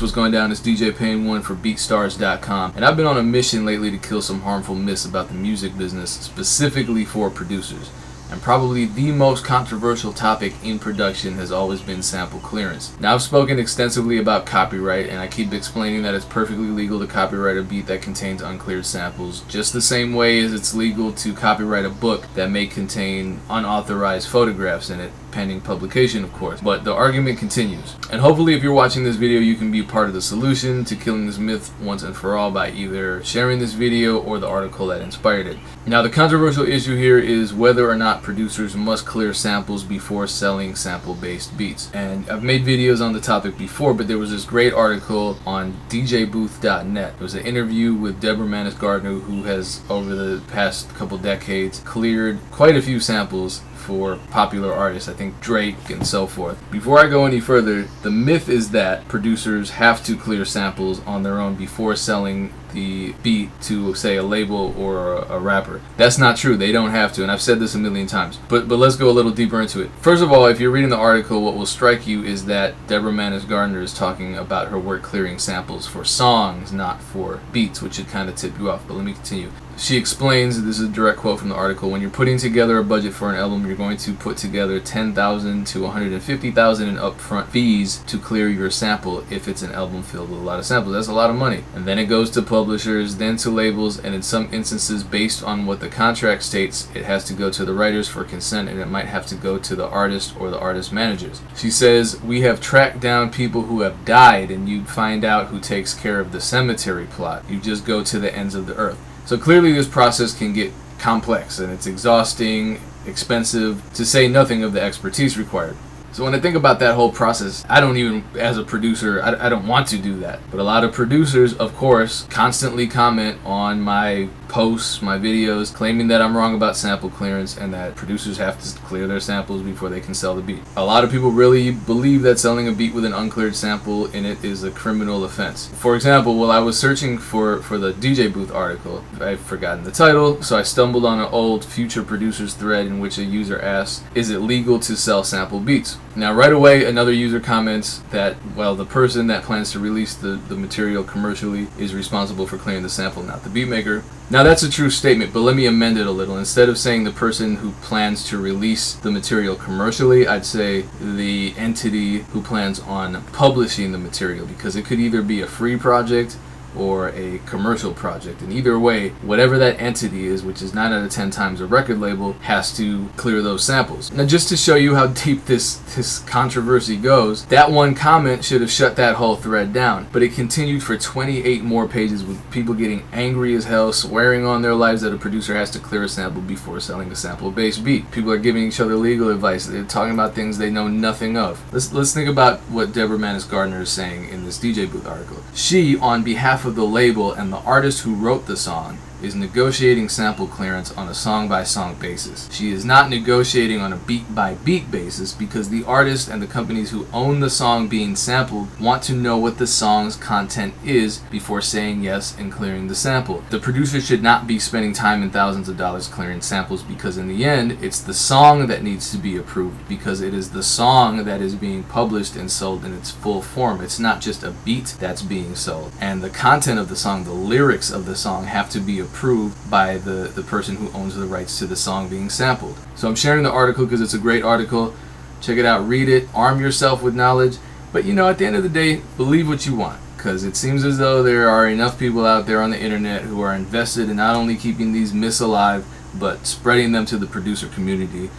what's going down? It's DJ Pain 1 for BeatStars.com, and I've been on a mission lately to kill some harmful myths about the music business, specifically for producers. And probably the most controversial topic in production has always been sample clearance. Now, I've spoken extensively about copyright, and I keep explaining that it's perfectly legal to copyright a beat that contains uncleared samples, just the same way as it's legal to copyright a book that may contain unauthorized photographs in it, pending publication, of course. But the argument continues. And hopefully, if you're watching this video, you can be part of the solution to killing this myth once and for all by either sharing this video or the article that inspired it. Now, the controversial issue here is whether or not producers must clear samples before selling sample-based beats. And I've made videos on the topic before, but there was this great article on djbooth.net. It was an interview with Deborah Manis Gardner, who has, over the past couple decades, cleared quite a few samples for popular artists, I think Drake and so forth. Before I go any further, the myth is that producers have to clear samples on their own before selling the beat to, say, a label or a rapper. That's not true. They don't have to, and I've said this a million times. But let's go a little deeper into it. First of all, if you're reading the article, what will strike you is that Deborah Manis Gardner is talking about her work clearing samples for songs, not for beats, which should kind of tip you off. But let me continue. She explains, this is a direct quote from the article, when you're putting together a budget for an album, you're going to put together $10,000 to $150,000 in upfront fees to clear your sample if it's an album filled with a lot of samples. That's a lot of money. And then it goes to publishers, then to labels, and in some instances, based on what the contract states, it has to go to the writers for consent, and it might have to go to the artist or the artist managers. She says, we have tracked down people who have died, and you'd find out who takes care of the cemetery plot. You just go to the ends of the earth. So clearly this process can get complex, and it's exhausting, expensive, to say nothing of the expertise required. So when I think about that whole process, I don't even, as a producer, I don't want to do that. But a lot of producers, of course, constantly comment on my posts, my videos, claiming that I'm wrong about sample clearance and that producers have to clear their samples before they can sell the beat. A lot of people really believe that selling a beat with an uncleared sample in it is a criminal offense. For example, while I was searching for the DJ Booth article, I've forgotten the title, so I stumbled on an old Future Producers thread in which a user asked, is it legal to sell sample beats? Now, right away, another user comments that, well, the person that plans to release the material commercially is responsible for clearing the sample, not the beat maker. Now, that's a true statement, but let me amend it a little. Instead of saying the person who plans to release the material commercially, I'd say the entity who plans on publishing the material, because it could either be a free project or a commercial project, and either way, whatever that entity is, which is 9 out of 10 times a record label, has to clear those samples. Now, just to show you how deep this controversy goes, that one comment should have shut that whole thread down, but it continued for 28 more pages with people getting angry as hell, swearing on their lives that a producer has to clear a sample before selling a sample-based beat. People are giving each other legal advice. They're talking about things they know nothing of. Let's think about what Deborah Manis Gardner is saying in this DJ Booth article. She, on behalf of the label and the artist who wrote the song, is negotiating sample clearance on a song-by-song basis. She is not negotiating on a beat-by-beat basis because the artist and the companies who own the song being sampled want to know what the song's content is before saying yes and clearing the sample. The producer should not be spending time and thousands of dollars clearing samples, because in the end, it's the song that needs to be approved, because it is the song that is being published and sold in its full form. It's not just a beat that's being sold. And the content of the song, the lyrics of the song, have to be approved by the person who owns the rights to the song being sampled. So I'm sharing the article because it's a great article. Check it out, read it, arm yourself with knowledge. But at the end of the day, believe what you want, because it seems as though there are enough people out there on the internet who are invested in not only keeping these myths alive, but spreading them to the producer community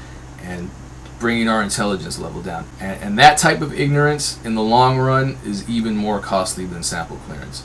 and bringing our intelligence level down. And that type of ignorance in the long run is even more costly than sample clearance.